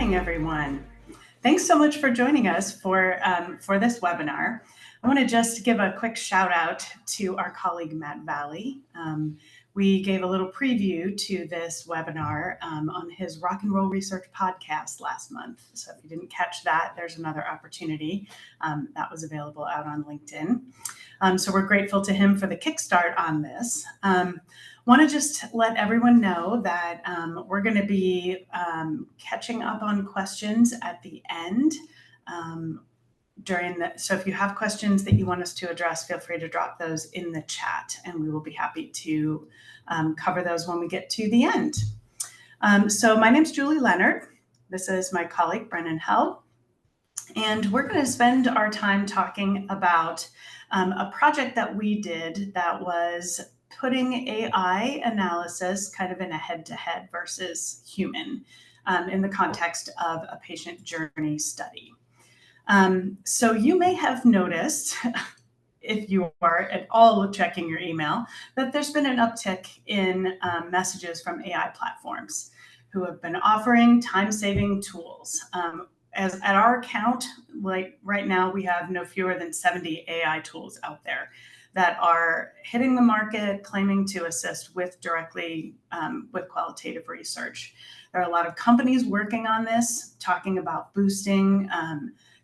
morning, everyone. Thanks so much for joining us for this webinar. I want to just give a quick shout out to our colleague, Matt Valley. We gave a little preview to this webinar on his Rock and Roll Research podcast last month. So if you didn't catch that, there's another opportunity that was available out on LinkedIn. So we're grateful to him for the kickstart on this. Want to just let everyone know that we're going to be catching up on questions at the end so if you have questions that you want us to address, feel free to drop those in the chat and we will be happy to cover those when we get to the end. So my name's Julie Leonard. This is my colleague, Brennan Held. And we're going to spend our time talking about a project that we did that was putting AI analysis kind of in a head-to-head versus human in the context of a patient journey study. So you may have noticed, if you are at all checking your email, that there's been an uptick in messages from AI platforms who have been offering time-saving tools. As at our count, like right now, we have no fewer than 70 AI tools out there that are hitting the market, claiming to assist with directly with qualitative research. There are a lot of companies working on this, talking about boosting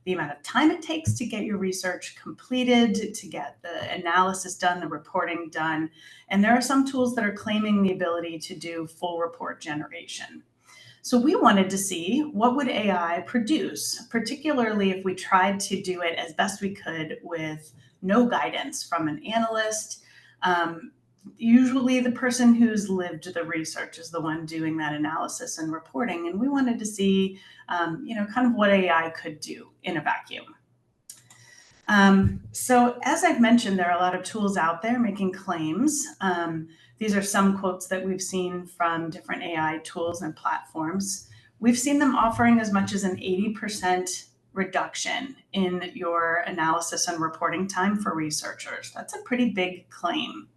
the amount of time it takes to get your research completed, to get the analysis done, the reporting done. And there are some tools that are claiming the ability to do full report generation. So we wanted to see what would AI produce, particularly if we tried to do it as best we could with no guidance from an analyst. Usually the person who's lived the research is the one doing that analysis and reporting. And we wanted to see, kind of what AI could do in a vacuum. So as I've mentioned, there are a lot of tools out there making claims. These are some quotes that we've seen from different AI tools and platforms. We've seen them offering as much as an 80% reduction in your analysis and reporting time for researchers. That's a pretty big claim.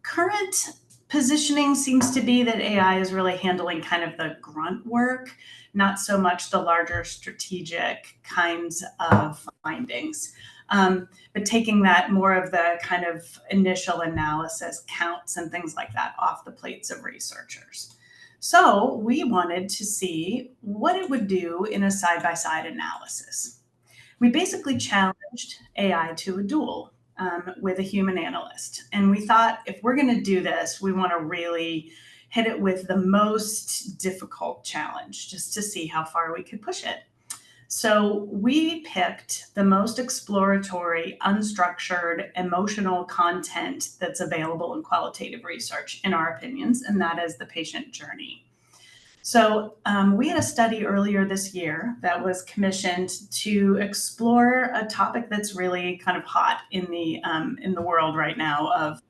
Current positioning seems to be that AI is really handling kind of the grunt work, not so much the larger strategic kinds of findings, but taking that more of the kind of initial analysis counts and things like that off the plates of researchers. So we wanted to see what it would do in a side-by-side analysis. We basically challenged AI to a duel with a human analyst. And we thought, if we're going to do this, we want to really hit it with the most difficult challenge, just to see how far we could push it. So we picked the most exploratory, unstructured, emotional content that's available in qualitative research, in our opinions, and that is the patient journey. So we had a study earlier this year that was commissioned to explore a topic that's really kind of hot in the world right now of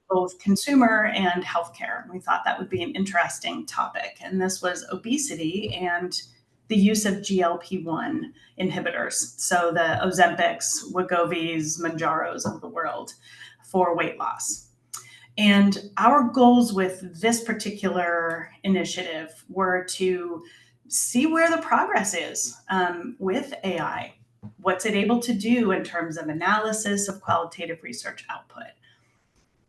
both consumer and healthcare. We thought that would be an interesting topic, and this was obesity and the use of GLP-1 inhibitors, so the Ozempics, Wegovy's, Mounjaros of the world for weight loss. And our goals with this particular initiative were to see where the progress is with AI. What's it able to do in terms of analysis of qualitative research output?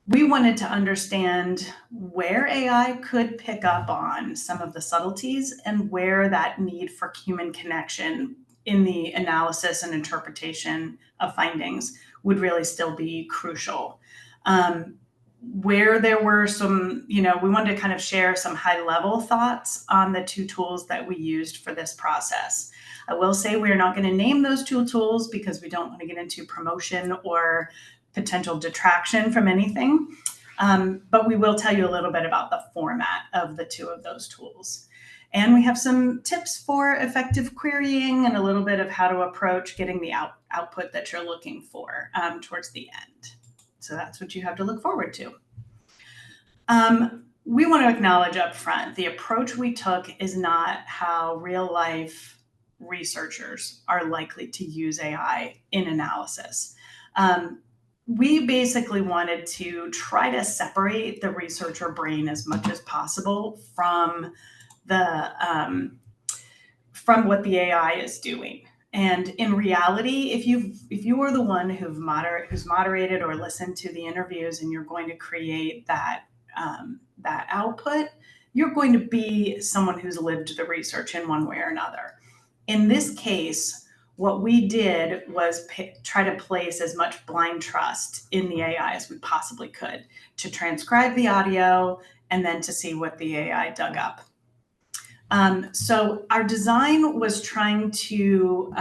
We wanted to understand where AI could pick up on some of the subtleties and where that need for human connection in the analysis and interpretation of findings would really still be crucial. Where there were some, we wanted to kind of share some high-level thoughts on the two tools that we used for this process. I will say we're not going to name those two tools because we don't want to get into promotion or potential detraction from anything, but we will tell you a little bit about the format of the two of those tools. And we have some tips for effective querying and a little bit of how to approach getting the output that you're looking for towards the end. So that's what you have to look forward to. We want to acknowledge up front, the approach we took is not how real life researchers are likely to use AI in analysis. We basically wanted to try to separate the researcher brain as much as possible from the from what the AI is doing. And in reality, if you are the one who's moderated or listened to the interviews and you're going to create that that output, you're going to be someone who's lived the research in one way or another. In this case, what we did was try to place as much blind trust in the AI as we possibly could to transcribe the audio and then to see what the AI dug up. So our design was trying to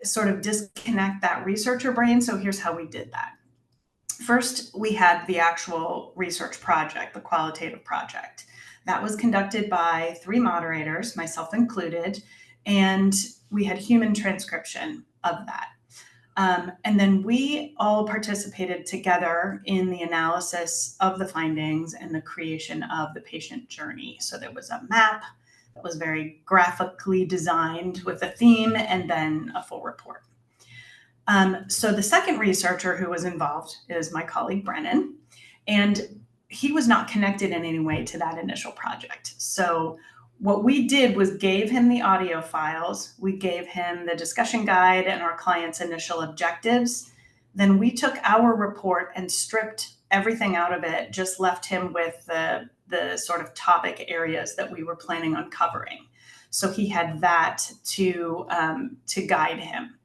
sort of disconnect that researcher brain. So here's how we did that. First, we had the actual research project, the qualitative project. That was conducted by 3 moderators, myself included, and we had human transcription of that. And then we all participated together in the analysis of the findings and the creation of the patient journey. So there was a map that was very graphically designed with a theme and then a full report. So the second researcher who was involved is my colleague Brennan, and he was not connected in any way to that initial project. So what we did was gave him the audio files, we gave him the discussion guide and our client's initial objectives. Then we took our report and stripped everything out of it, just left him with the sort of topic areas that we were planning on covering. So he had that to guide him.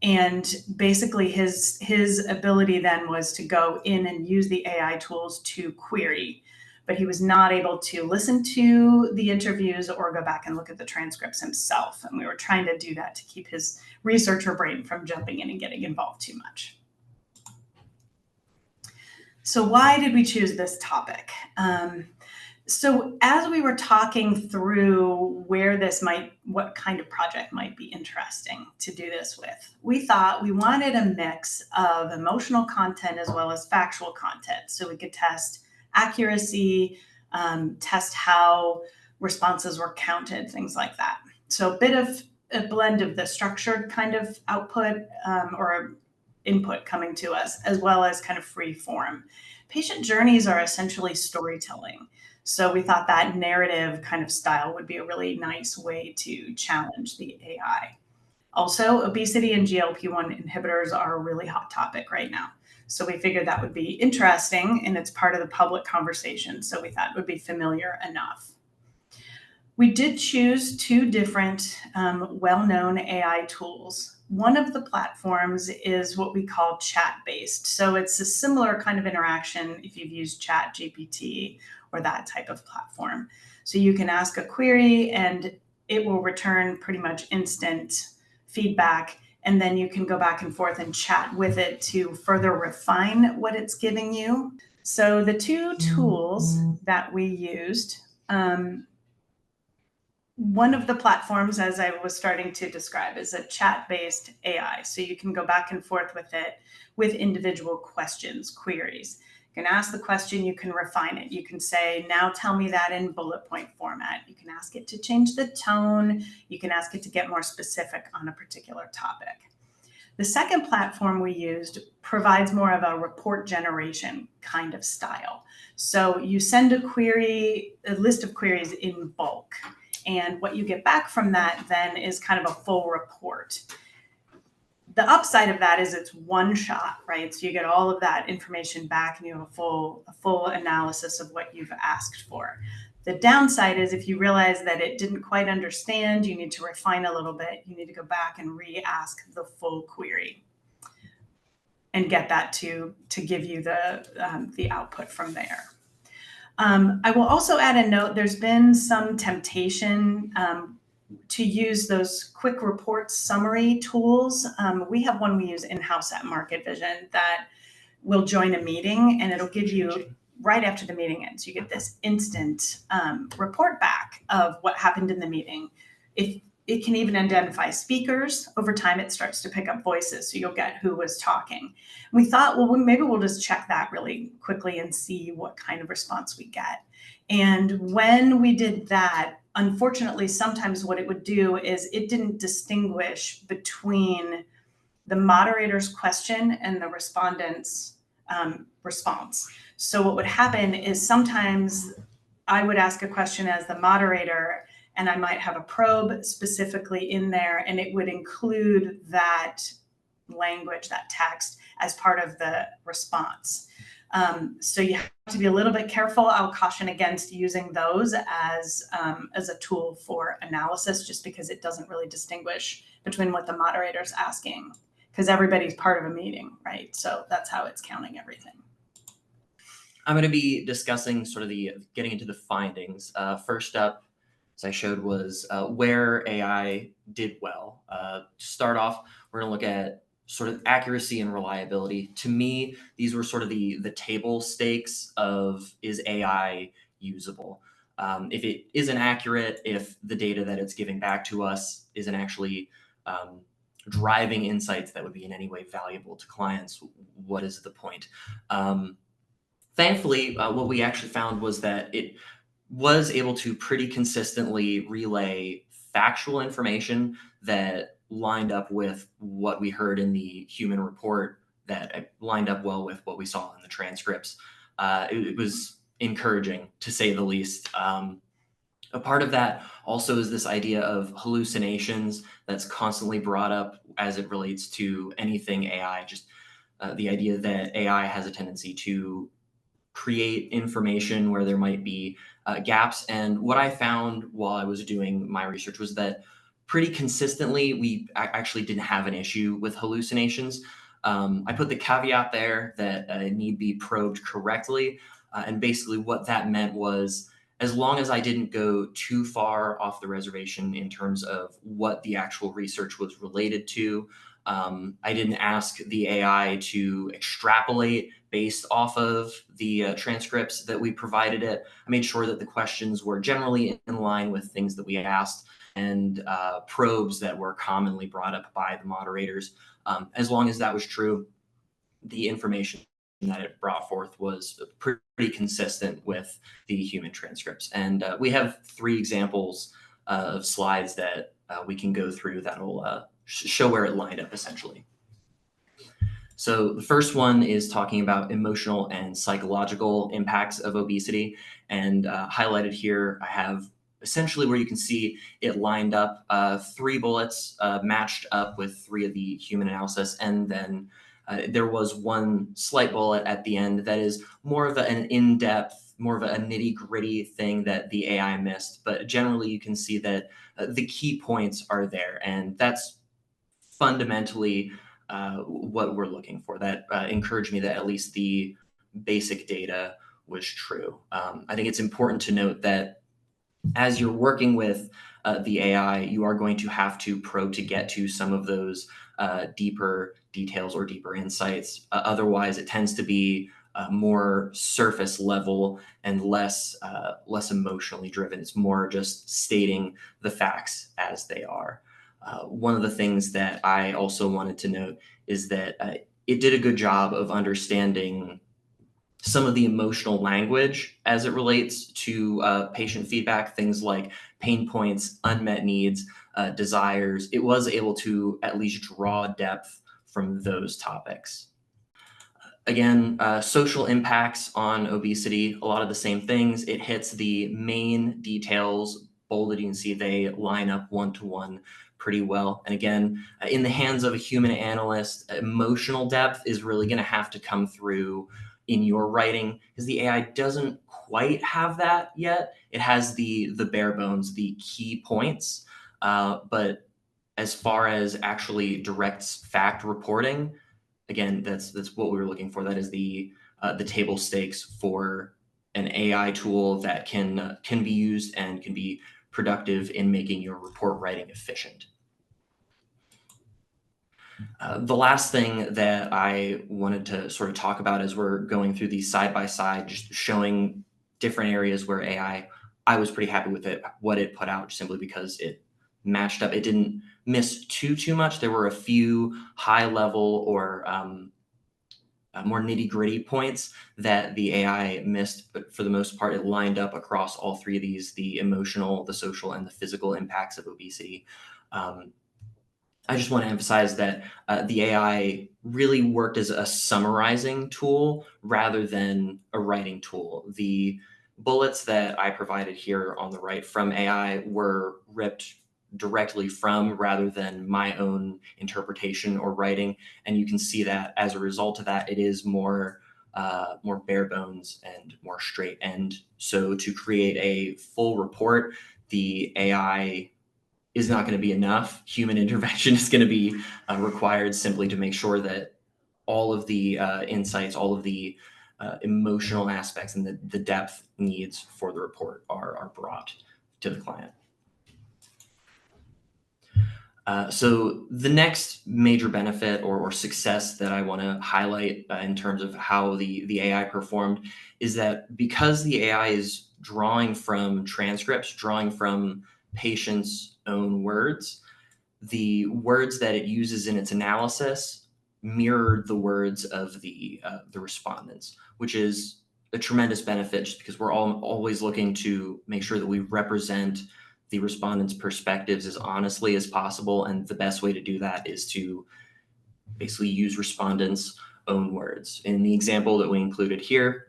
And basically his ability then was to go in and use the AI tools to query, but he was not able to listen to the interviews or go back and look at the transcripts himself. And we were trying to do that to keep his researcher brain from jumping in and getting involved too much. So why did we choose this topic? So as we were talking through what kind of project might be interesting to do this with, we thought we wanted a mix of emotional content as well as factual content. So we could test accuracy, test how responses were counted, things like that. So a bit of a blend of the structured kind of output or input coming to us, as well as kind of free form. Patient journeys are essentially storytelling. So we thought that narrative kind of style would be a really nice way to challenge the AI. Also, obesity and GLP-1 inhibitors are a really hot topic right now. So we figured that would be interesting and it's part of the public conversation. So we thought it would be familiar enough. We did choose 2 different well-known AI tools. One of the platforms is what we call chat-based. So it's a similar kind of interaction if you've used ChatGPT or that type of platform. So you can ask a query and it will return pretty much instant feedback. And then you can go back and forth and chat with it to further refine what it's giving you. So the 2 tools that we used, one of the platforms, as I was starting to describe, is a chat-based AI. So you can go back and forth with it with individual questions, queries. You can ask the question, you can refine it. You can say, now tell me that in bullet point format. You can ask it to change the tone. You can ask it to get more specific on a particular topic. The second platform we used provides more of a report generation kind of style. So you send a query, a list of queries in bulk. And what you get back from that then is kind of a full report. The upside of that is it's one shot, right? So you get all of that information back and you have a full analysis of what you've asked for. The downside is if you realize that it didn't quite understand, you need to refine a little bit. You need to go back and re-ask the full query and get that to give you the output from there. I will also add a note, there's been some temptation to use those quick report summary tools. We have one we use in-house at Market Vision that will join a meeting and it'll give you, right after the meeting ends, you get this instant report back of what happened in the meeting. It can even identify speakers. Over time, it starts to pick up voices, so you'll get who was talking. We thought, well, maybe we'll just check that really quickly and see what kind of response we get. And when we did that, unfortunately, sometimes what it would do is it didn't distinguish between the moderator's question and the respondent's response. So what would happen is sometimes I would ask a question as the moderator and I might have a probe specifically in there, and it would include that language, that text, as part of the response. So you have to be a little bit careful. I'll caution against using those as a tool for analysis, just because it doesn't really distinguish between what the moderator's asking, because everybody's part of a meeting, right? So that's how it's counting everything. I'm going to be discussing sort of getting into the findings. First up, as I showed, was where AI did well. To start off, we're going to look at sort of accuracy and reliability. To me, these were sort of the table stakes of, is AI usable? If it isn't accurate, if the data that it's giving back to us isn't actually driving insights that would be in any way valuable to clients, what is the point? Thankfully, what we actually found was that it was able to pretty consistently relay factual information that lined up with what we heard in the human report, that lined up well with what we saw in the transcripts. It was encouraging, to say the least. A part of that also is this idea of hallucinations that's constantly brought up as it relates to anything AI, just the idea that AI has a tendency to create information where there might be gaps. And what I found while I was doing my research was that pretty consistently, we actually didn't have an issue with hallucinations. I put the caveat there that it need be probed correctly. And basically what that meant was, as long as I didn't go too far off the reservation in terms of what the actual research was related to, I didn't ask the AI to extrapolate based off of the transcripts that we provided it. I made sure that the questions were generally in line with things that we asked, and probes that were commonly brought up by the moderators. As long as that was true, the information that it brought forth was pretty consistent with the human transcripts. And we have 3 examples of slides that we can go through that'll show where it lined up, essentially. So the first one is talking about emotional and psychological impacts of obesity. And highlighted here, I have essentially where you can see it lined up 3 bullets matched up with 3 of the human analysis. And then there was 1 slight bullet at the end that is more of an in-depth, more of a nitty-gritty thing that the AI missed. But generally, you can see that the key points are there. And that's fundamentally what we're looking for. That encouraged me that at least the basic data was true. I think it's important to note that as you're working with the AI, you are going to have to probe to get to some of those deeper details or deeper insights. Otherwise, it tends to be more surface level and less emotionally driven. It's more just stating the facts as they are. One of the things that I also wanted to note is that it did a good job of understanding some of the emotional language as it relates to patient feedback, things like pain points, unmet needs, desires. It was able to at least draw depth from those topics. Again, social impacts on obesity, a lot of the same things. It hits the main details bolded. You can see they line up one-to-one pretty well. And again, in the hands of a human analyst, emotional depth is really going to have to come through in your writing, because the AI doesn't quite have that yet. It has the bare bones, the key points. But as far as actually direct fact reporting, again, that's what we were looking for. That is the table stakes for an AI tool that can be used and can be productive in making your report writing efficient. The last thing that I wanted to sort of talk about as we're going through these side by side, just showing different areas where I was pretty happy with it, what it put out, simply because it matched up. It didn't miss too much. There were a few high level or more nitty gritty points that the AI missed, but for the most part, it lined up across all 3 of these: the emotional, the social, and the physical impacts of obesity. I just want to emphasize that the AI really worked as a summarizing tool rather than a writing tool. bullets that I provided here on the right from AI were ripped directly from rather than my own interpretation or writing. And you can see that as a result of that, it is more bare bones and more straight. And so to create a full report, the AI is not going to be enough. Human intervention is going to be required simply to make sure that all of the insights, all of the emotional aspects and the depth needs for the report are brought to the client. So the next major benefit or success that I want to highlight in terms of how the AI performed is that because the AI is drawing from transcripts, drawing from patients' own words, the words that it uses in its analysis mirrored the words of the respondents, which is a tremendous benefit just because we're always looking to make sure that we represent the respondents' perspectives as honestly as possible. And the best way to do that is to basically use respondents' own words. In the example that we included here,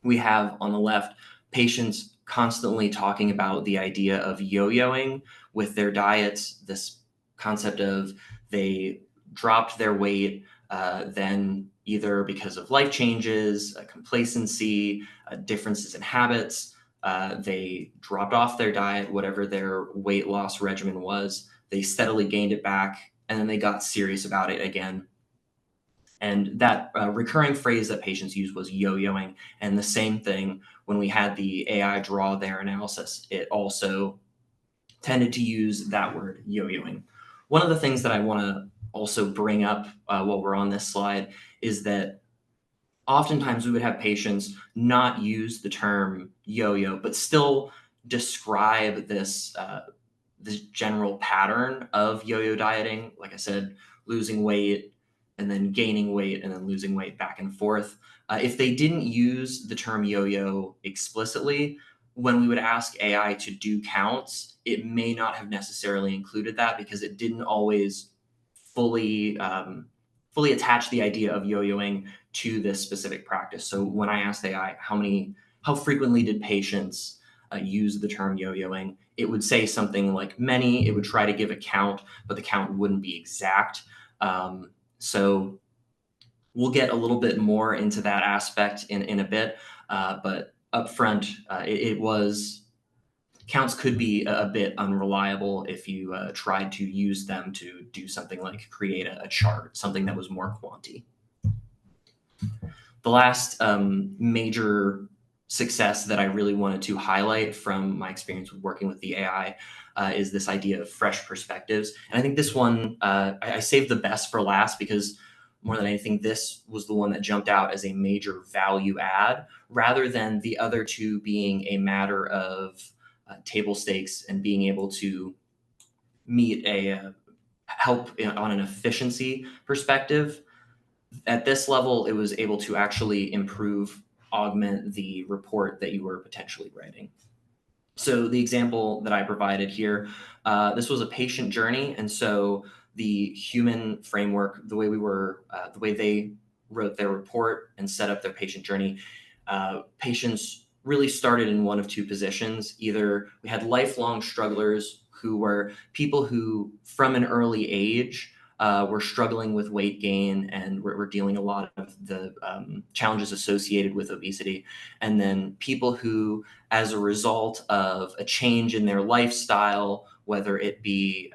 we have on the left patients constantly talking about the idea of yo-yoing with their diets, this concept of they dropped their weight, then either because of life changes, complacency, differences in habits, they dropped off their diet, whatever their weight loss regimen was, they steadily gained it back, and then they got serious about it again. And that recurring phrase that patients use was yo-yoing. And the same thing when we had the AI draw their analysis, it also tended to use that word yo-yoing. One of the things that I want to also bring up while we're on this slide is that oftentimes we would have patients not use the term yo-yo, but still describe this general pattern of yo-yo dieting. Like I said, losing weight and then gaining weight and then losing weight back and forth. If they didn't use the term yo-yo explicitly, when we would ask AI to do counts, it may not have necessarily included that because it didn't always fully fully attach the idea of yo-yoing to this specific practice. So when I asked AI how frequently did patients use the term yo-yoing, it would say something like many. It would try to give a count, but the count wouldn't be exact. So we'll get a little bit more into that aspect in a bit, but upfront, counts could be a bit unreliable if you tried to use them to do something like create a chart, something that was more quanti. The last major success that I really wanted to highlight from my experience with working with the AI is this idea of fresh perspectives. And I think this one, I saved the best for last because more than anything, this was the one that jumped out as a major value add rather than the other two being a matter of table stakes and being able to meet a help on an efficiency perspective. At this level, it was able to actually improve, augment the report that you were potentially writing. So the example that I provided here, this was a patient journey. And so the human framework, the way they wrote their report and set up their patient journey, patients really started in one of two positions. Either we had lifelong strugglers who were people who from an early age were struggling with weight gain and we're dealing a lot of the challenges associated with obesity. And then people who, as a result of a change in their lifestyle, whether it be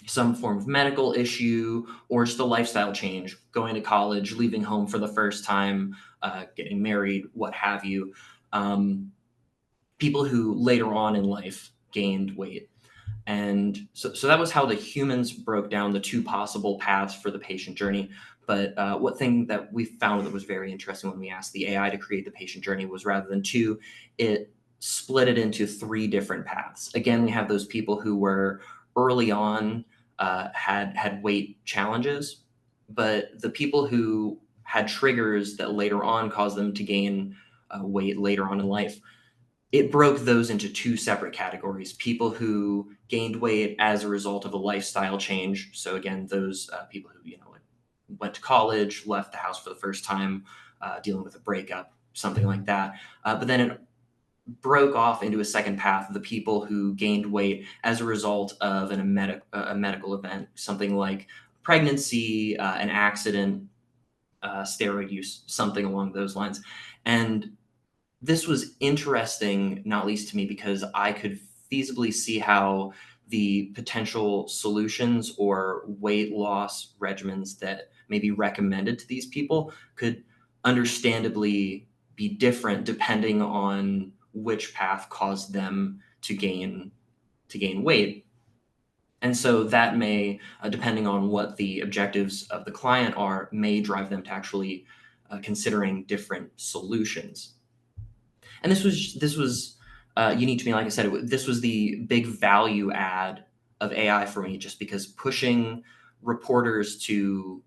some form of medical issue or just a lifestyle change, going to college, leaving home for the first time, getting married, what have you, people who later on in life gained weight. And so that was how the humans broke down the two possible paths for the patient journey. But one thing that we found that was very interesting when we asked the AI to create the patient journey was rather than two, it split it into three different paths. Again, we have those people who were early on had weight challenges, but the people who had triggers that later on caused them to gain weight later on in life, it broke those into two separate categories. People who gained weight as a result of a lifestyle change. So again, those people who, went to college, left the house for the first time, dealing with a breakup, something like that. But then it broke off into a second path of the people who gained weight as a result of a medical event, something like pregnancy, an accident, steroid use, something along those lines. And this was interesting, not least to me, because I could feasibly see how the potential solutions or weight loss regimens that may be recommended to these people could understandably be different depending on which path caused them to gain weight. And so that may, depending on what the objectives of the client are, may drive them to actually considering different solutions. And this was unique to me. Like I said, this was the big value add of AI for me, just because pushing reporters to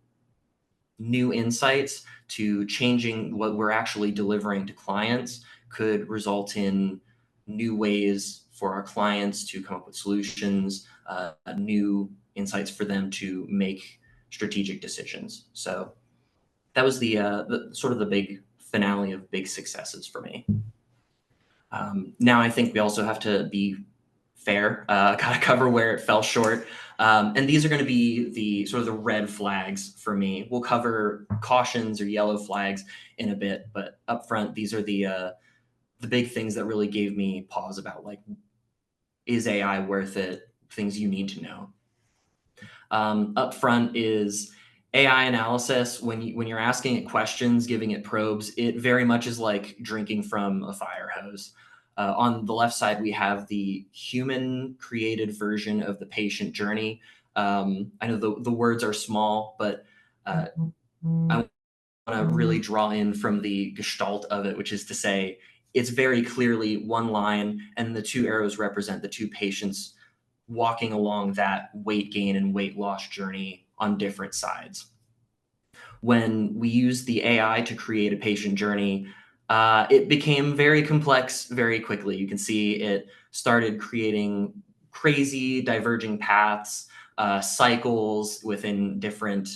new insights, to changing what we're actually delivering to clients, could result in new ways for our clients to come up with solutions, new insights for them to make strategic decisions. So that was the sort of the big finale of big successes for me. Now I think we also have to be fair, kind of cover where it fell short. And these are going to be the sort of the red flags for me. We'll cover cautions or yellow flags in a bit, but up front, these are the big things that really gave me pause about, like, is AI worth it? Things you need to know. Up front is AI analysis. When you're asking it questions, giving it probes, it very much is like drinking from a fire hose. On the left side, we have the human created version of the patient journey. I know the words are small, but I want to really draw in from the gestalt of it, which is to say, it's very clearly one line, and the two arrows represent the two patients walking along that weight gain and weight loss journey on different sides. When we used the AI to create a patient journey, it became very complex very quickly. You can see it started creating crazy diverging paths, cycles within different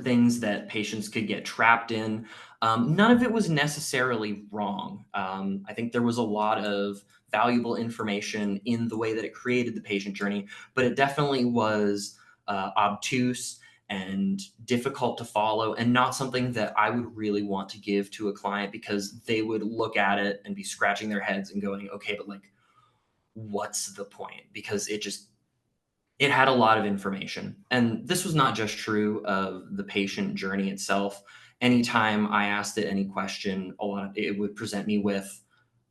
things that patients could get trapped in. None of it was necessarily wrong. I think there was a lot of valuable information in the way that it created the patient journey, but it definitely was obtuse and difficult to follow, and not something that I would really want to give to a client, because they would look at it and be scratching their heads and going, okay, but like, what's the point? Because it had a lot of information. And this was not just true of the patient journey itself. Anytime I asked it any question, it would present me with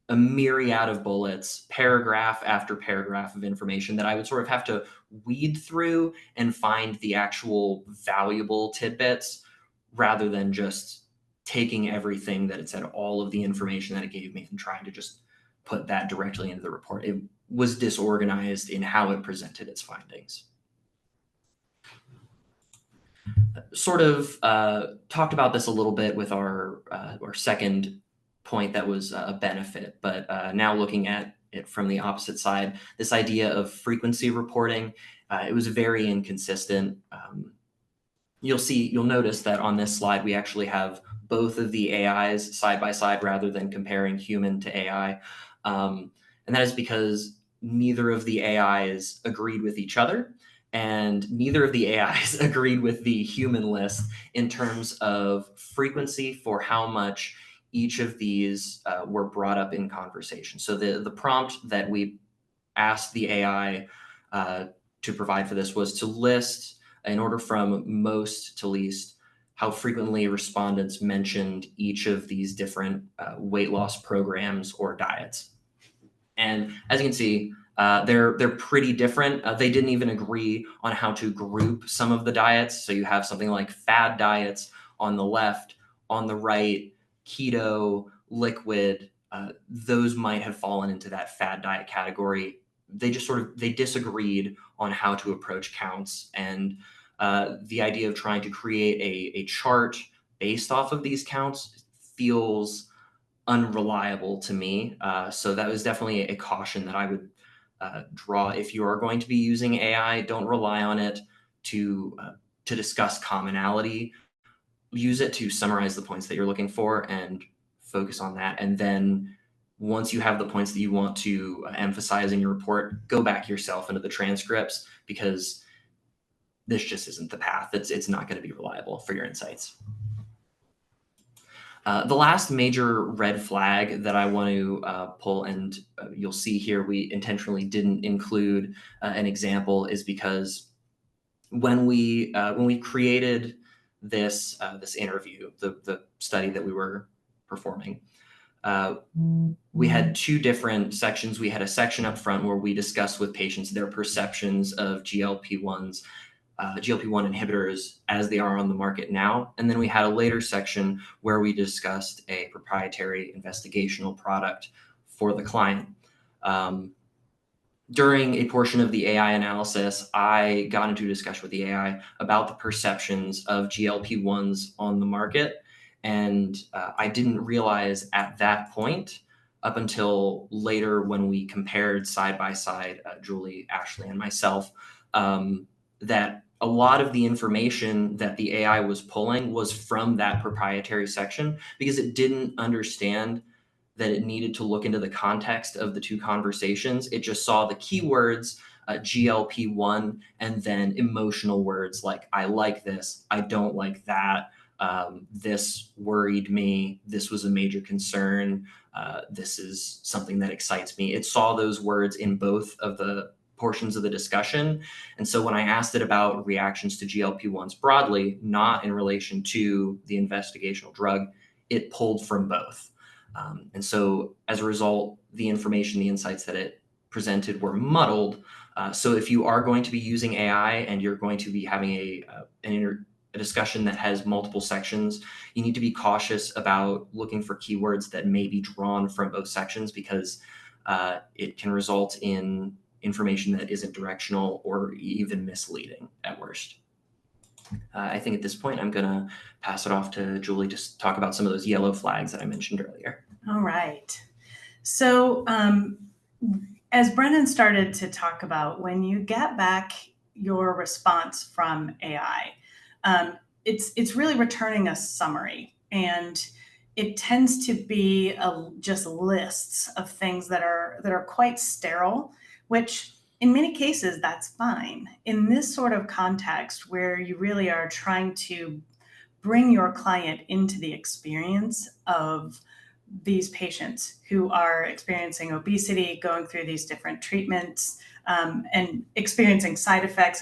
a myriad of bullets, paragraph after paragraph of information that I would sort of have to weed through and find the actual valuable tidbits, rather than just taking everything that it said, all of the information that it gave me, and trying to just put that directly into the report. It was disorganized in how it presented its findings. Sort of talked about this a little bit with our second point that was a benefit, but now looking at it from the opposite side, this idea of frequency reporting, it was very inconsistent. You'll notice that on this slide, we actually have both of the AIs side by side rather than comparing human to AI. And that is because neither of the AIs agreed with each other, and neither of the AIs agreed with the human list in terms of frequency for how much each of these were brought up in conversation. So the prompt that we asked the AI to provide for this was to list, in order from most to least, how frequently respondents mentioned each of these different weight loss programs or diets. And as you can see, they're pretty different. They didn't even agree on how to group some of the diets. So you have something like fad diets on the left, on the right, keto, liquid. Those might have fallen into that fad diet category. They disagreed on how to approach counts, and the idea of trying to create a chart based off of these counts feels unreliable to me. So that was definitely a caution that I would draw. If you are going to be using AI, don't rely on it to discuss commonality. use it to summarize the points that you're looking for and focus on that. And then once you have the points that you want to emphasize in your report, go back yourself into the transcripts, because this just isn't the path. It's not going to be reliable for your insights. The last major red flag that I want to pull, and you'll see here we intentionally didn't include an example, is because when we created this interview, the study that we were performing, we had two different sections. We had a section up front where we discussed with patients their perceptions of GLP-1s, GLP-1 inhibitors as they are on the market now. And then we had a later section where we discussed a proprietary investigational product for the client. During a portion of the AI analysis, I got into a discussion with the AI about the perceptions of GLP-1s on the market. And I didn't realize at that point, up until later when we compared side by side, Julie, Ashley, and myself, that a lot of the information that the AI was pulling was from that proprietary section, because it didn't understand that it needed to look into the context of the two conversations. It just saw the keywords, GLP-1, and then emotional words like, I like this, I don't like that, this worried me, this was a major concern, this is something that excites me. It saw those words in both of the portions of the discussion. And so when I asked it about reactions to GLP-1s broadly, not in relation to the investigational drug, it pulled from both. And so as a result, the information, the insights that it presented were muddled. So if you are going to be using AI and you're going to be having a discussion that has multiple sections, you need to be cautious about looking for keywords that may be drawn from both sections, because it can result in information that isn't directional or even misleading at worst. I think at this point, I'm going to pass it off to Julie to talk about some of those yellow flags that I mentioned earlier. All right. So as Brendan started to talk about, when you get back your response from AI, it's really returning a summary, and it tends to be just lists of things that are quite sterile, which in many cases, that's fine. In this sort of context where you really are trying to bring your client into the experience of these patients who are experiencing obesity, going through these different treatments, and experiencing side effects,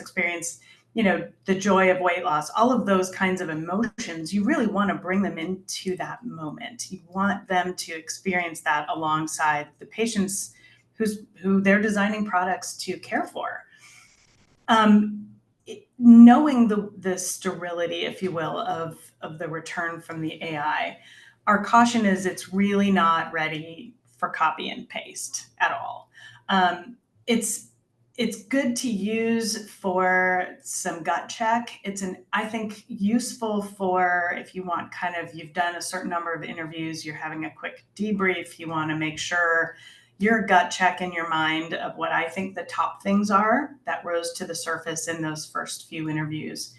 the joy of weight loss, all of those kinds of emotions, you really want to bring them into that moment. You want them to experience that alongside the patients who they're designing products to care for. Knowing the sterility, if you will, of the return from the AI, our caution is it's really not ready for copy and paste at all. It's good to use for some gut check. I think, useful for if you want you've done a certain number of interviews, you're having a quick debrief, you want to make sure your gut check in your mind of what I think the top things are that rose to the surface in those first few interviews.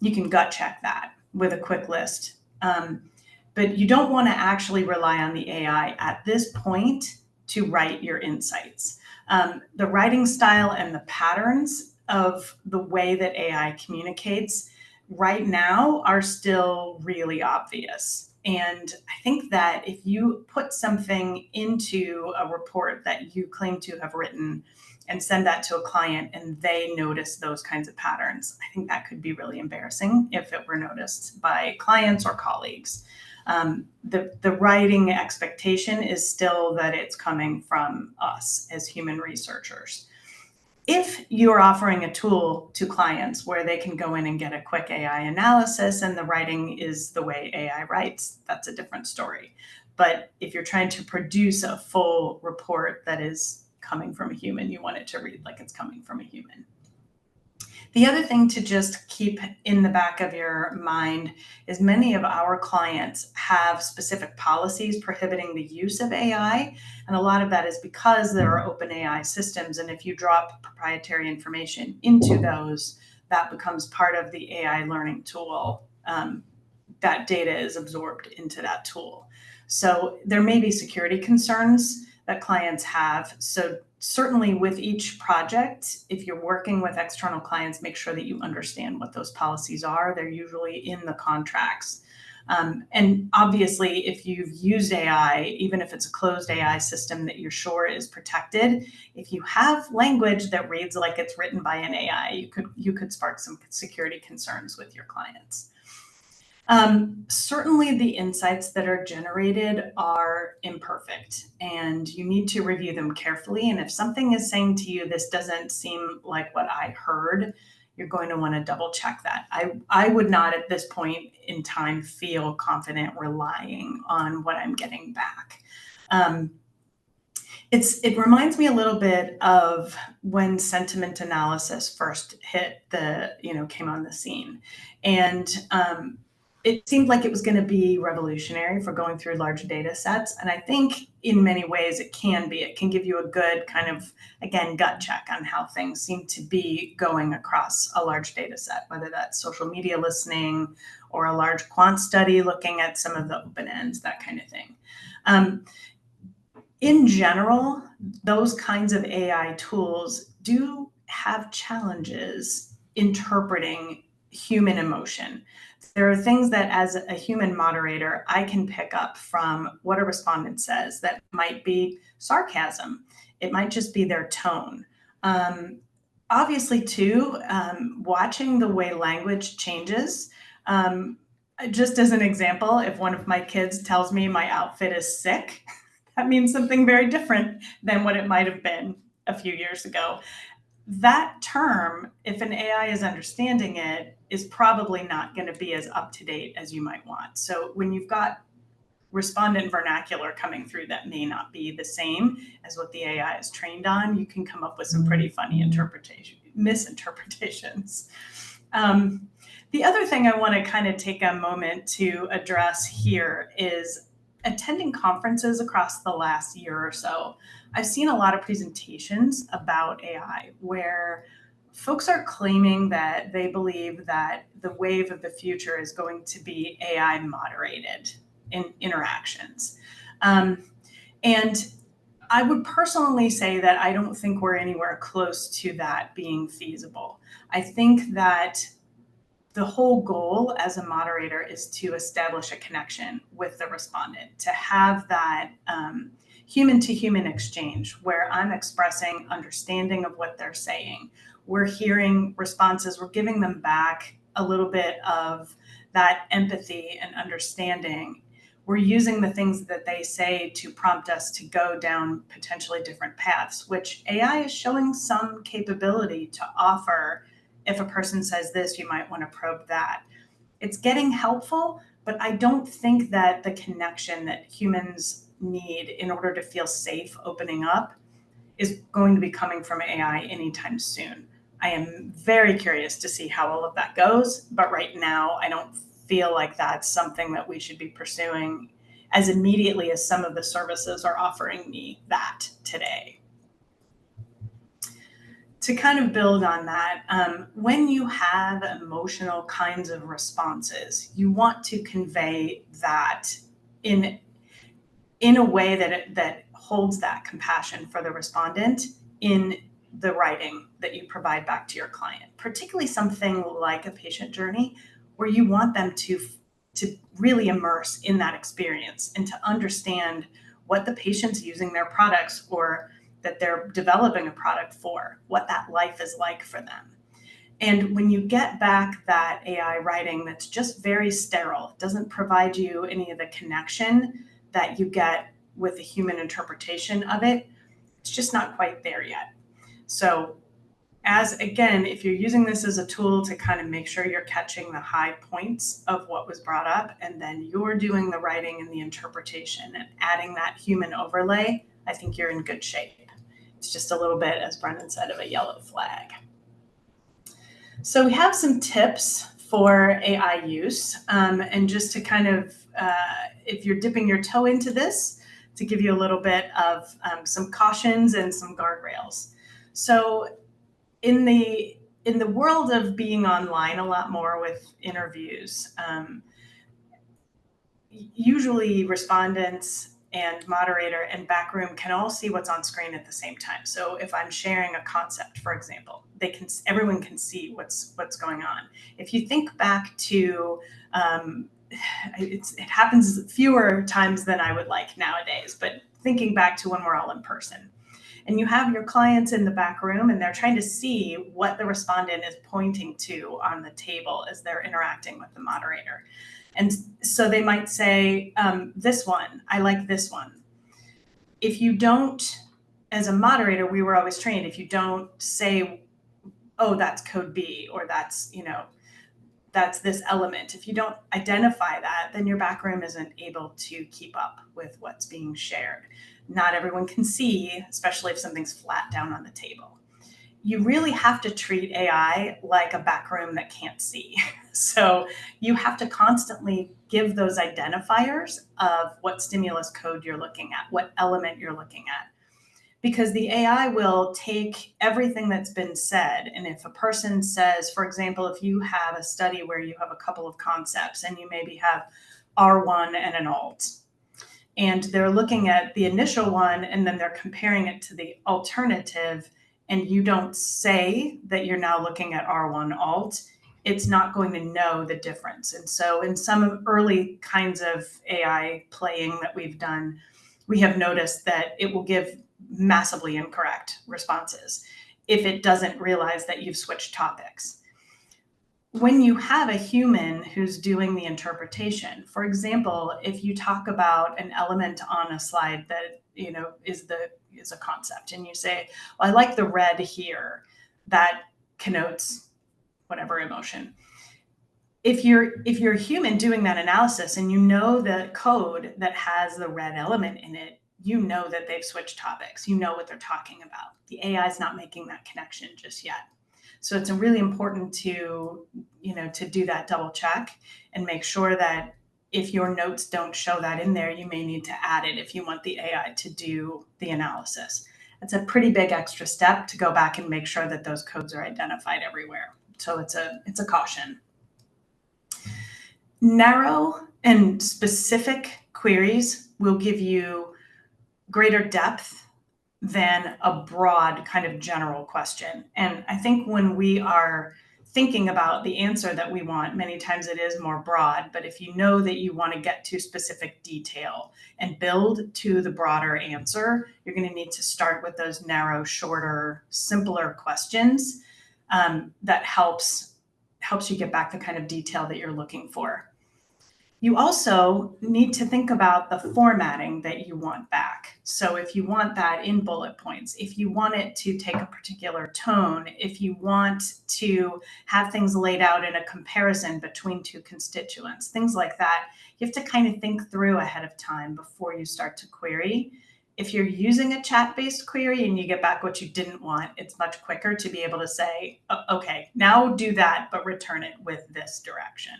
You can gut check that with a quick list. But you don't want to actually rely on the AI at this point to write your insights. The writing style and the patterns of the way that AI communicates right now are still really obvious. And I think that if you put something into a report that you claim to have written and send that to a client and they notice those kinds of patterns, I think that could be really embarrassing if it were noticed by clients or colleagues. The writing expectation is still that it's coming from us as human researchers. If you're offering a tool to clients where they can go in and get a quick AI analysis and the writing is the way AI writes, that's a different story. But if you're trying to produce a full report that is coming from a human, you want it to read like it's coming from a human. The other thing to just keep in the back of your mind is many of our clients have specific policies prohibiting the use of AI. And a lot of that is because there are open AI systems. And if you drop proprietary information into those, that becomes part of the AI learning tool that data is absorbed into that tool. So there may be security concerns that clients have. So certainly with each project, if you're working with external clients, make sure that you understand what those policies are. They're usually in the contracts. And obviously, if you've used AI, even if it's a closed AI system that you're sure is protected, if you have language that reads like it's written by an AI, you could spark some security concerns with your clients. Certainly the insights that are generated are imperfect and you need to review them carefully. And if something is saying to you, this doesn't seem like what I heard, you're going to want to double check that. I would not at this point in time feel confident relying on what I'm getting back. It reminds me a little bit of when sentiment analysis first came on the scene. And it seemed like it was going to be revolutionary for going through large data sets. And I think in many ways it can be. It can give you a good kind of, again, gut check on how things seem to be going across a large data set, whether that's social media listening or a large quant study looking at some of the open ends, that kind of thing. In general, those kinds of AI tools do have challenges interpreting human emotion. There are things that as a human moderator, I can pick up from what a respondent says that might be sarcasm. It might just be their tone. Obviously, too, watching the way language changes. Just as an example, if one of my kids tells me my outfit is sick, that means something very different than what it might have been a few years ago. That term, if an AI is understanding it, is probably not going to be as up to date as you might want. So when you've got respondent vernacular coming through that may not be the same as what the AI is trained on, you can come up with some pretty funny misinterpretations. The other thing I want to kind of take a moment to address here is attending conferences across the last year or so. I've seen a lot of presentations about AI where folks are claiming that they believe that the wave of the future is going to be AI moderated in interactions. And I would personally say that I don't think we're anywhere close to that being feasible. I think that the whole goal as a moderator is to establish a connection with the respondent, to have that human to human exchange where I'm expressing understanding of what they're saying. We're hearing responses, we're giving them back a little bit of that empathy and understanding. We're using the things that they say to prompt us to go down potentially different paths, which AI is showing some capability to offer. If a person says this, you might want to probe that. It's getting helpful, but I don't think that the connection that humans need in order to feel safe opening up is going to be coming from AI anytime soon. I am very curious to see how all of that goes, but right now I don't feel like that's something that we should be pursuing as immediately as some of the services are offering me that today. To kind of build on that, when you have emotional kinds of responses, you want to convey that in a way that holds that compassion for the respondent in the writing that you provide back to your client, particularly something like a patient journey where you want them to really immerse in that experience and to understand what the patient's using their products or that they're developing a product for, what that life is like for them. And when you get back that AI writing that's just very sterile, doesn't provide you any of the connection that you get with the human interpretation of it, it's just not quite there yet. So again, if you're using this as a tool to kind of make sure you're catching the high points of what was brought up, and then you're doing the writing and the interpretation and adding that human overlay, I think you're in good shape. It's just a little bit, as Brendan said, of a yellow flag. So we have some tips for AI use, and just to kind of, if you're dipping your toe into this, to give you a little bit of some cautions and some guardrails. So in the world of being online a lot more with interviews, usually respondents and moderator and backroom can all see what's on screen at the same time. So if I'm sharing a concept, for example, everyone can see what's going on. If you think back to, it happens fewer times than I would like nowadays, but thinking back to when we're all in person. And you have your clients in the back room and they're trying to see what the respondent is pointing to on the table as they're interacting with the moderator. And so they might say, this one, I like this one. If you don't, as a moderator, we were always trained, if you don't say, oh, that's code B, or that's, that's this element. If you don't identify that, then your backroom isn't able to keep up with what's being shared. Not everyone can see, especially if something's flat down on the table. You really have to treat AI like a backroom that can't see. So you have to constantly give those identifiers of what stimulus code you're looking at, what element you're looking at. Because the AI will take everything that's been said. And if a person says, for example, if you have a study where you have a couple of concepts and you maybe have R1 and an alt, and they're looking at the initial one and then they're comparing it to the alternative, and you don't say that you're now looking at R1 alt, it's not going to know the difference. And so in some early kinds of AI playing that we've done, we have noticed that it will give massively incorrect responses if it doesn't realize that you've switched topics. When you have a human who's doing the interpretation, for example, if you talk about an element on a slide that is a concept, and you say, well, I like the red here, that connotes whatever emotion. If you're a human doing that analysis and you know the code that has the red element in it, you know that they've switched topics. You know what they're talking about. The AI is not making that connection just yet. So it's really important to do that double check and make sure that if your notes don't show that in there, you may need to add it if you want the AI to do the analysis. It's a pretty big extra step to go back and make sure that those codes are identified everywhere. So it's a caution. Narrow and specific queries will give you greater depth than a broad kind of general question. And I think when we are thinking about the answer that we want, many times it is more broad, but if you know that you want to get to specific detail and build to the broader answer, you're going to need to start with those narrow, shorter, simpler questions that helps you get back the kind of detail that you're looking for. You also need to think about the formatting that you want back. So if you want that in bullet points, if you want it to take a particular tone, if you want to have things laid out in a comparison between two constituents, things like that, you have to kind of think through ahead of time before you start to query. If you're using a chat-based query and you get back what you didn't want, it's much quicker to be able to say, okay, now do that, but return it with this direction.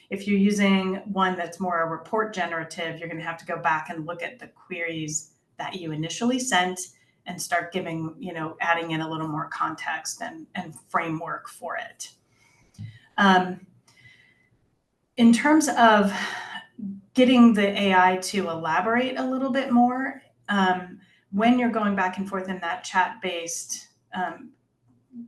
If you're using one that's more a report generative, you're going to have to go back and look at the queries that you initially sent and start giving, adding in a little more context and framework for it. In terms of getting the AI to elaborate a little bit more, when you're going back and forth in that chat-based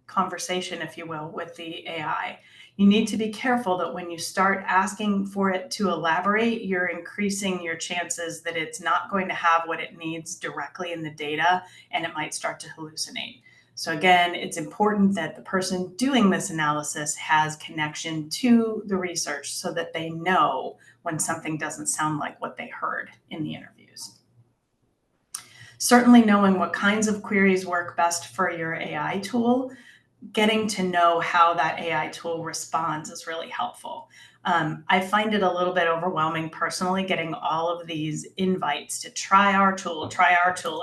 conversation, if you will, with the AI, you need to be careful that when you start asking for it to elaborate, you're increasing your chances that it's not going to have what it needs directly in the data, and it might start to hallucinate. So again, it's important that the person doing this analysis has connection to the research so that they know when something doesn't sound like what they heard in the interviews. Certainly knowing what kinds of queries work best for your AI tool, getting to know how that AI tool responds is really helpful. I find it a little bit overwhelming personally, getting all of these invites to try our tool,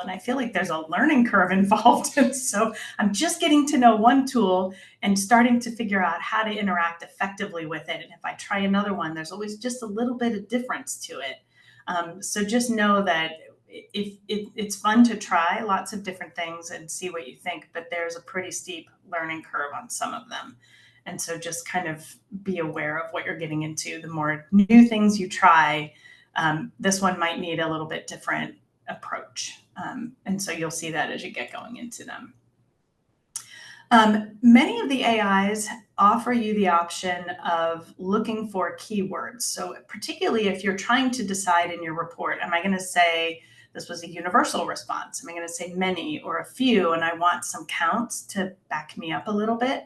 and I feel like there's a learning curve involved. And so I'm just getting to know one tool and starting to figure out how to interact effectively with it. And if I try another one, there's always just a little bit of difference to it. So just know that it's fun to try lots of different things and see what you think, but there's a pretty steep learning curve on some of them. And so just kind of be aware of what you're getting into. The more new things you try, this one might need a little bit different approach. And so you'll see that as you get going into them. Many of the AIs offer you the option of looking for keywords. So particularly if you're trying to decide in your report, am I going to say this was a universal response? Am I going to say many or a few? And I want some counts to back me up a little bit.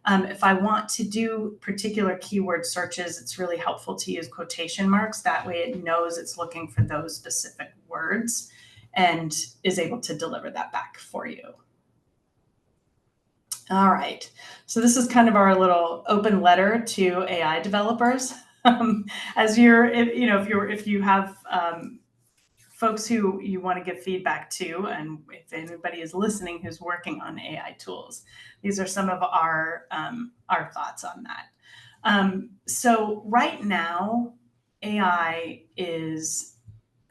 If I want to do particular keyword searches, it's really helpful to use quotation marks. That way it knows it's looking for those specific words and is able to deliver that back for you. All right, so this is kind of our little open letter to AI developers. As if you have folks who you want to give feedback to, and if anybody is listening who's working on AI tools, these are some of our thoughts on that. So right now, AI is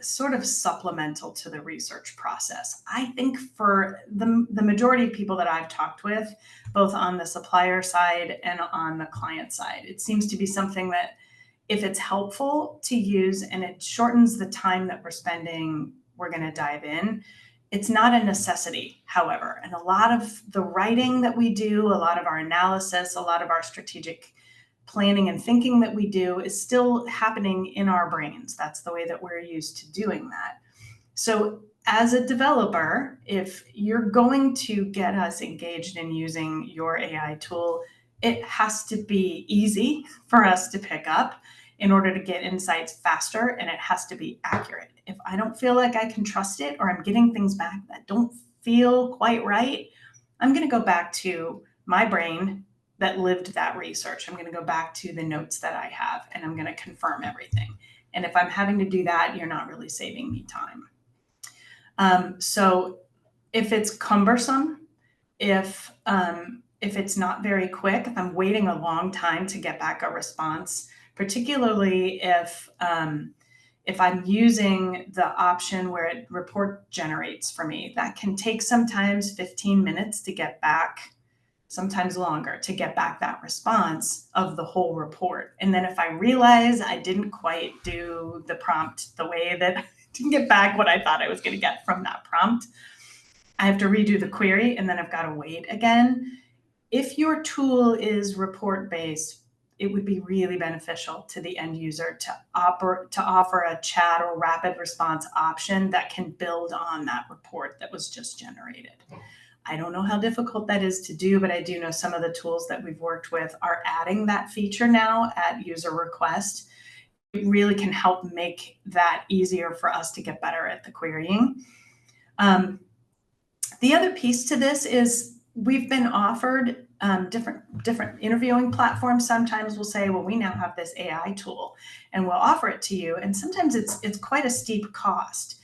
sort of supplemental to the research process. I think for the majority of people that I've talked with, both on the supplier side and on the client side, it seems to be something that if it's helpful to use and it shortens the time that we're spending, we're going to dive in. It's not a necessity, however, and a lot of the writing that we do, a lot of our analysis, a lot of our strategic planning and thinking that we do is still happening in our brains. That's the way that we're used to doing that. So as a developer, if you're going to get us engaged in using your AI tool, it has to be easy for us to pick up in order to get insights faster, and it has to be accurate. If I don't feel like I can trust it, or I'm getting things back that don't feel quite right, I'm going to go back to my brain that lived that research. I'm going to go back to the notes that I have, and I'm going to confirm everything. And if I'm having to do that, you're not really saving me time. So if it's cumbersome, if it's not very quick, if I'm waiting a long time to get back a response, particularly if I'm using the option where it report generates for me, that can take sometimes 15 minutes to get back, sometimes longer, to get back that response of the whole report. And then if I realize I didn't quite do the prompt the way that I didn't get back what I thought I was going to get from that prompt, I have to redo the query, and then I've got to wait again. If your tool is report-based, it would be really beneficial to the end user to offer a chat or rapid response option that can build on that report that was just generated. I don't know how difficult that is to do, but I do know some of the tools that we've worked with are adding that feature now at user request. It really can help make that easier for us to get better at the querying. The other piece to this is we've been offered different interviewing platforms. Sometimes we'll say, well, we now have this AI tool and we'll offer it to you. And sometimes it's quite a steep cost.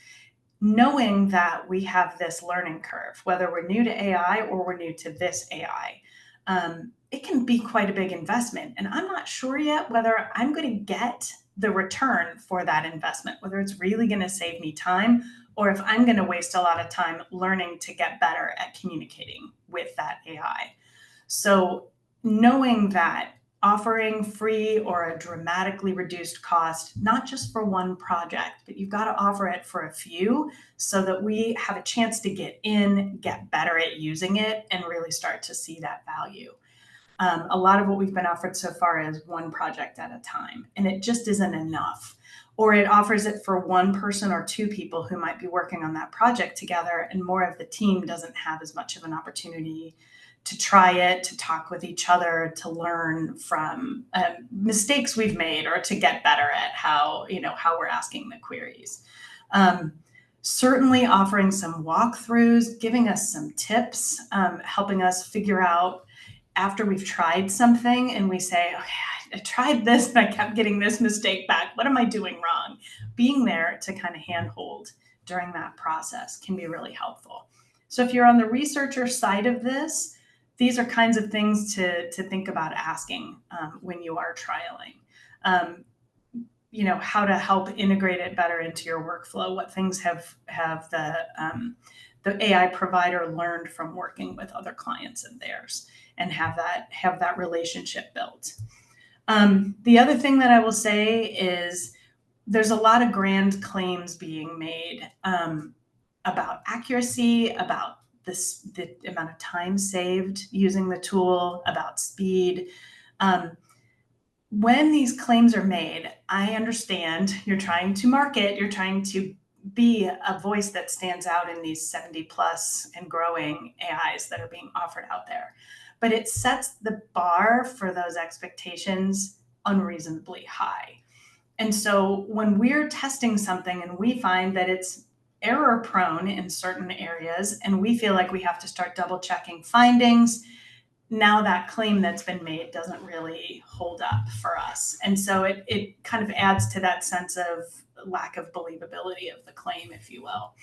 Knowing that we have this learning curve, whether we're new to AI or we're new to this AI, it can be quite a big investment. And I'm not sure yet whether I'm going to get the return for that investment, whether it's really going to save me time or if I'm going to waste a lot of time learning to get better at communicating with that AI. So knowing that offering free or a dramatically reduced cost, not just for one project, but you've got to offer it for a few so that we have a chance to get in, get better at using it, and really start to see that value. A lot of what we've been offered so far is one project at a time, and it just isn't enough. Or it offers it for one person or two people who might be working on that project together, and more of the team doesn't have as much of an opportunity to try it, to talk with each other, to learn from mistakes we've made, or to get better at how we're asking the queries. Certainly offering some walkthroughs, giving us some tips, helping us figure out after we've tried something and we say, okay, I tried this and I kept getting this mistake back. What am I doing wrong? Being there to kind of handhold during that process can be really helpful. So if you're on the researcher side of this, these are kinds of things to think about asking when you are trialing. How to help integrate it better into your workflow. What things have the AI provider learned from working with other clients of theirs? and have that relationship built. The other thing that I will say is there's a lot of grand claims being made about accuracy, about the amount of time saved using the tool, about speed. When these claims are made, I understand you're trying to market, you're trying to be a voice that stands out in these 70 plus and growing AIs that are being offered out there. But it sets the bar for those expectations unreasonably high. And so when we're testing something and we find that it's error prone in certain areas and we feel like we have to start double checking findings, now that claim that's been made doesn't really hold up for us. And so it kind of adds to that sense of lack of believability of the claim, if you will.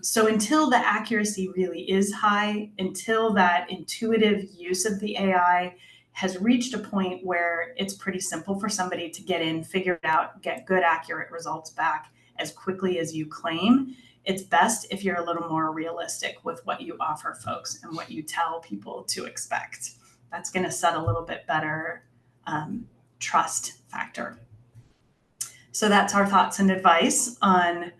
So until the accuracy really is high, until that intuitive use of the AI has reached a point where it's pretty simple for somebody to get in, figure it out, get good, accurate results back as quickly as you claim, it's best if you're a little more realistic with what you offer folks and what you tell people to expect. That's going to set a little bit better trust factor. So that's our thoughts and advice on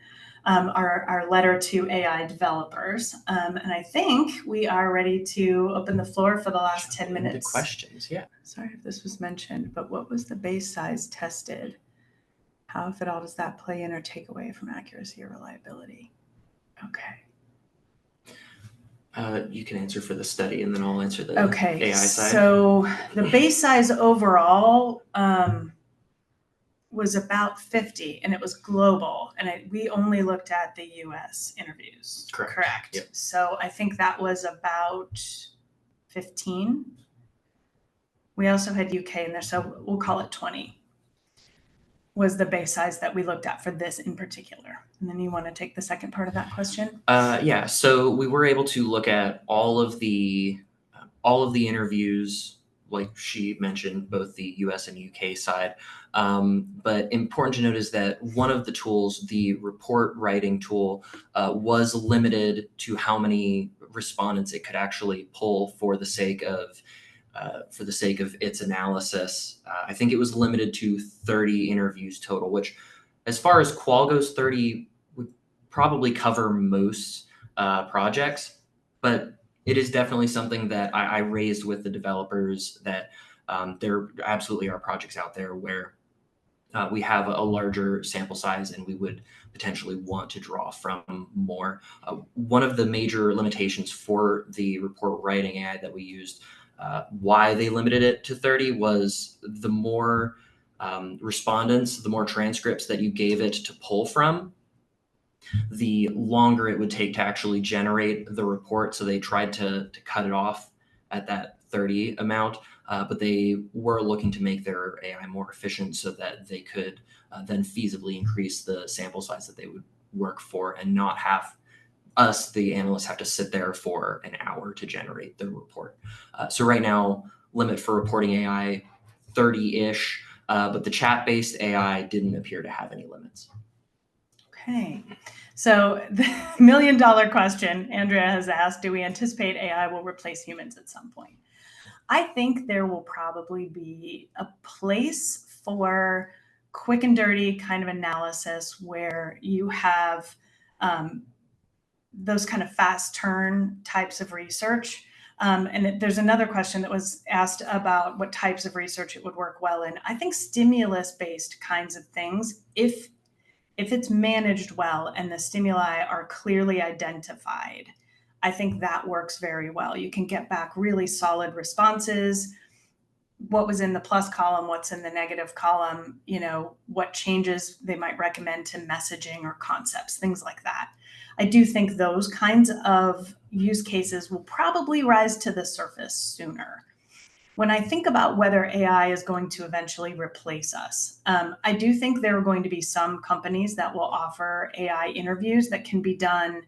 our letter to AI developers. And I think we are ready to open the floor for the last 10 minutes. Questions, yeah. Sorry if this was mentioned, but what was the base size tested? How, if at all, does that play in or take away from accuracy or reliability? Okay. You can answer for the study, and then I'll answer the AI side. So the base size overall was about 50, and it was global. And we only looked at the US interviews. Correct. Yep. So I think that was about 15. We also had UK in there, so we'll call it 20. Was the base size that we looked at for this in particular. And then you want to take the second part of that question? Yeah, so we were able to look at all of the interviews, like she mentioned, both the US and UK side. But important to note is that one of the tools, the report writing tool, was limited to how many respondents it could actually pull for the sake of its analysis. I think it was limited to 30 interviews total, which, as far as qual goes, 30 would probably cover most projects. But it is definitely something that I raised with the developers, that there absolutely are projects out there where we have a larger sample size and we would potentially want to draw from more. One of the major limitations for the report writing AI that we used, why they limited it to 30, was the more respondents, the more transcripts that you gave it to pull from, the longer it would take to actually generate the report. So they tried to cut it off at that 30 amount, but they were looking to make their AI more efficient so that they could then feasibly increase the sample size that they would work for, and not have us, the analysts, have to sit there for an hour to generate the report. So right now, limit for reporting AI, 30-ish, but the chat-based AI didn't appear to have any limits. Okay. So the $1 million question Andrea has asked, do we anticipate AI will replace humans at some point? I think there will probably be a place for quick and dirty kind of analysis where you have those kind of fast turn types of research. And there's another question that was asked about what types of research it would work well in. I think stimulus-based kinds of things, if it's managed well and the stimuli are clearly identified, I think that works very well. You can get back really solid responses. What was in the plus column, what's in the negative column, what changes they might recommend to messaging or concepts, things like that. I do think those kinds of use cases will probably rise to the surface sooner. When I think about whether AI is going to eventually replace us, I do think there are going to be some companies that will offer AI interviews that can be done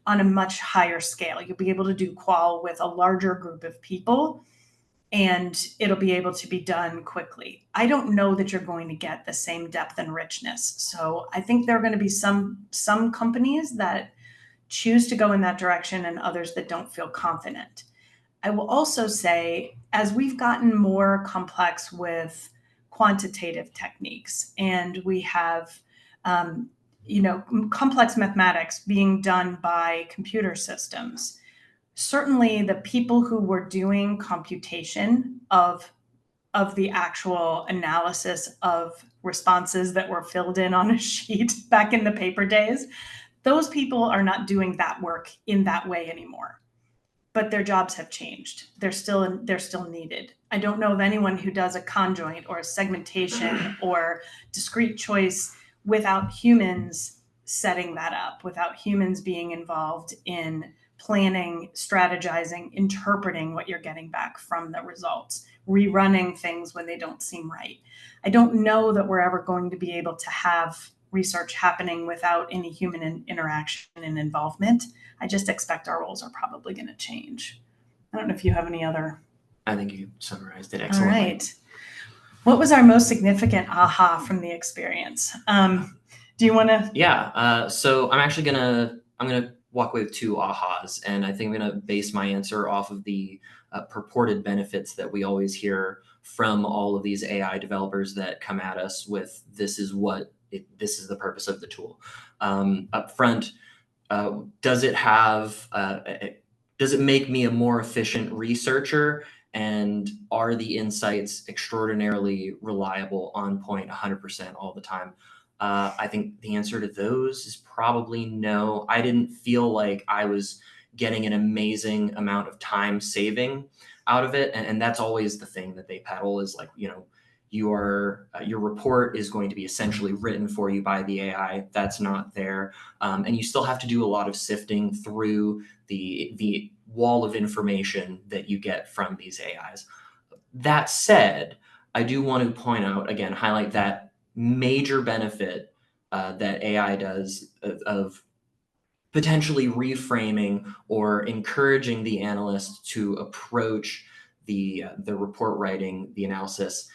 on a much higher scale. You'll be able to do qual with a larger group of people, and it'll be able to be done quickly. I don't know that you're going to get the same depth and richness. So I think there are going to be some companies that choose to go in that direction and others that don't feel confident. I will also say, as we've gotten more complex with quantitative techniques, and we have, complex mathematics being done by computer systems, certainly the people who were doing computation of the actual analysis of responses that were filled in on a sheet back in the paper days, those people are not doing that work in that way anymore. But their jobs have changed. They're still needed. I don't know of anyone who does a conjoint or a segmentation or discrete choice without humans setting that up, without humans being involved in planning, strategizing, interpreting what you're getting back from the results, rerunning things when they don't seem right. I don't know that we're ever going to be able to have research happening without any human interaction and involvement. I just expect our roles are probably going to change. I don't know if you have any other. I think you summarized it All excellently. right. What was our most significant aha from the experience? Do you want to? Yeah. So I'm actually I'm gonna walk away with two ahas, and I think I'm gonna base my answer off of the purported benefits that we always hear from all of these AI developers that come at us with this is the purpose of the tool. Up front, does it make me a more efficient researcher? And are the insights extraordinarily reliable, on point, 100% all the time? I think the answer to those is probably no. I didn't feel like I was getting an amazing amount of time saving out of it. And that's always the thing that they peddle is like, your report is going to be essentially written for you by the AI. That's not there. And you still have to do a lot of sifting through the wall of information that you get from these AIs. That said, I do want to point out, again, highlight that major benefit that AI does of potentially reframing or encouraging the analyst to approach the report writing, the analysis,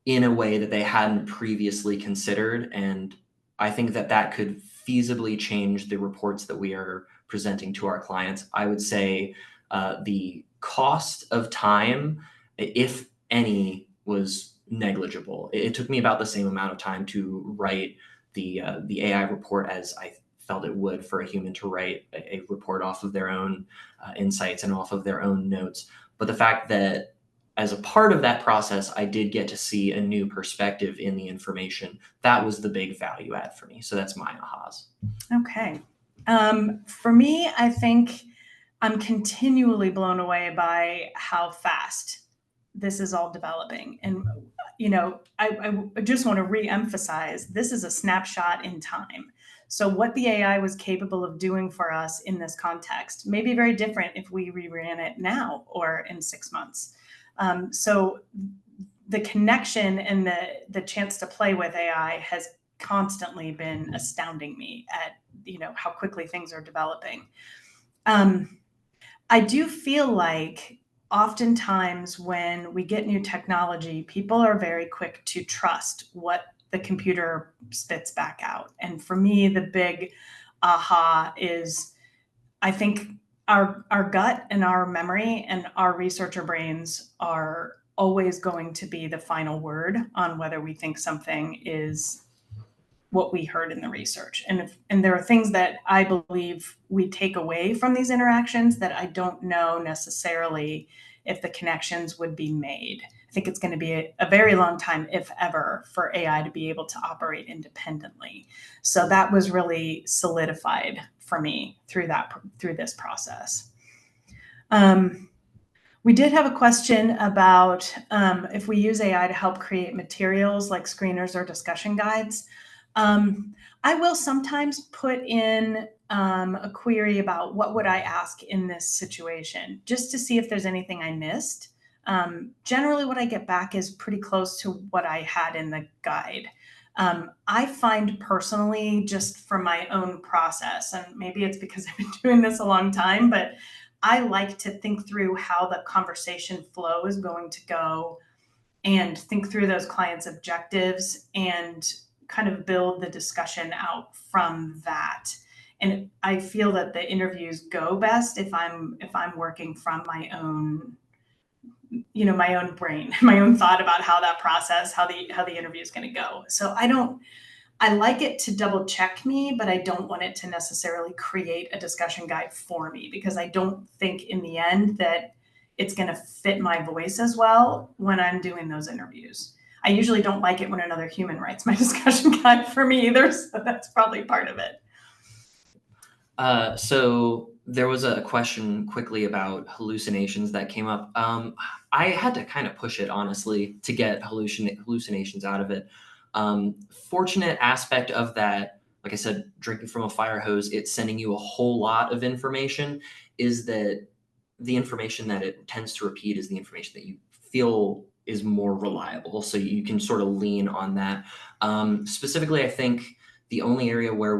in a way that they hadn't previously considered. And I think that could feasibly change the reports that we are presenting to our clients. I would say the cost of time, if any, was negligible. It took me about the same amount of time to write the AI report as I felt it would for a human to write a report off of their own insights and off of their own notes. But the fact that as a part of that process, I did get to see a new perspective in the information. That was the big value add for me. So that's my ahas. Okay. For me, I think I'm continually blown away by how fast this is all developing. And, I just want to re-emphasize, this is a snapshot in time. So what the AI was capable of doing for us in this context may be very different if we reran it now or in 6 months. So the connection and the chance to play with AI has constantly been astounding me at, how quickly things are developing. I do feel like oftentimes when we get new technology, people are very quick to trust what the computer spits back out. And for me, the big aha is, I think our gut and our memory and our researcher brains are always going to be the final word on whether we think something is what we heard in the research. And there are things that I believe we take away from these interactions that I don't know necessarily if the connections would be made. I think it's going to be a very long time, if ever, for AI to be able to operate independently. So that was really solidified for me through this process. We did have a question about if we use AI to help create materials like screeners or discussion guides. I will sometimes put in a query about what would I ask in this situation, just to see if there's anything I missed. Generally, what I get back is pretty close to what I had in the guide. I find personally, just from my own process, and maybe it's because I've been doing this a long time, but I like to think through how the conversation flow is going to go and think through those clients' objectives and kind of build the discussion out from that. And I feel that the interviews go best if I'm working from my own, my own brain, my own thought about how that process, how the interview is going to go. So I like it to double check me, but I don't want it to necessarily create a discussion guide for me, because I don't think in the end that it's going to fit my voice as well when I'm doing those interviews. I usually don't like it when another human writes my discussion guide for me either, so that's probably part of it. So there was a question quickly about hallucinations that came up. I had to kind of push it, honestly, to get hallucinations out of it. Fortunate aspect of that, like I said, drinking from a fire hose, it's sending you a whole lot of information, is that the information that it tends to repeat is the information that you feel is more reliable. So you can sort of lean on that. Specifically, I think the only area where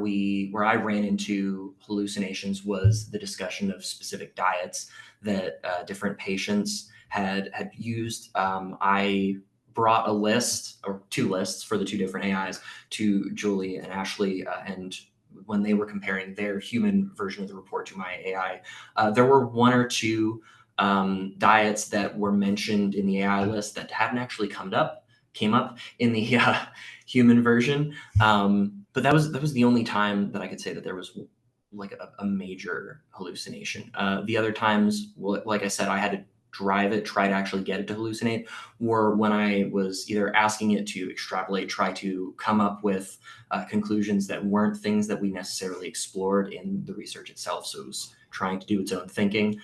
I ran into hallucinations was the discussion of specific diets that different patients had used. I brought a list, or two lists, for the two different AIs to Julie and Ashley, and when they were comparing their human version of the report to my AI, there were one or two diets that were mentioned in the AI list that hadn't actually came up in the human version. But that was the only time that I could say that there was like a major hallucination. The other times, like I said, I had to try to actually get it to hallucinate, were when I was either asking it to extrapolate, try to come up with conclusions that weren't things that we necessarily explored in the research itself. So it was trying to do its own thinking,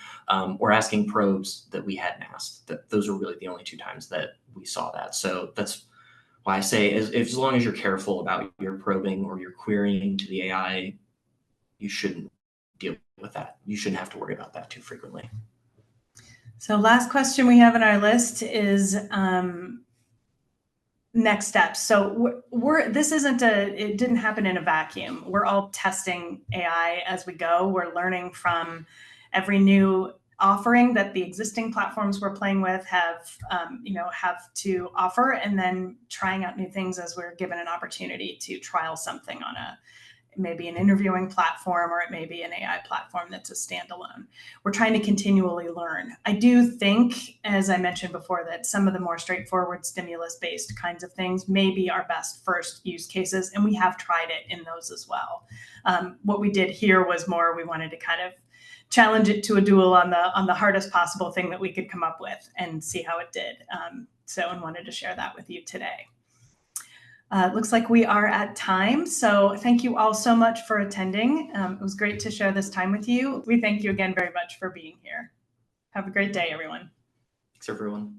or asking probes that we hadn't asked. Those were really the only two times that we saw that. So that's why I say, as long as you're careful about your probing or your querying to the AI, you shouldn't deal with that. You shouldn't have to worry about that too frequently. So last question we have on our list is next steps. So it didn't happen in a vacuum. We're all testing AI as we go. We're learning from every new offering that the existing platforms we're playing with have to offer, and then trying out new things as we're given an opportunity to trial something on maybe an interviewing platform, or it may be an AI platform that's a standalone. We're trying to continually learn. I do think, as I mentioned before, that some of the more straightforward stimulus-based kinds of things may be our best first use cases, and we have tried it in those as well. What we did here was more, we wanted to kind of challenge it to a duel on the hardest possible thing that we could come up with and see how it did. And wanted to share that with you today. Looks like we are at time. So thank you all so much for attending. It was great to share this time with you. We thank you again very much for being here. Have a great day, everyone. Thanks, everyone.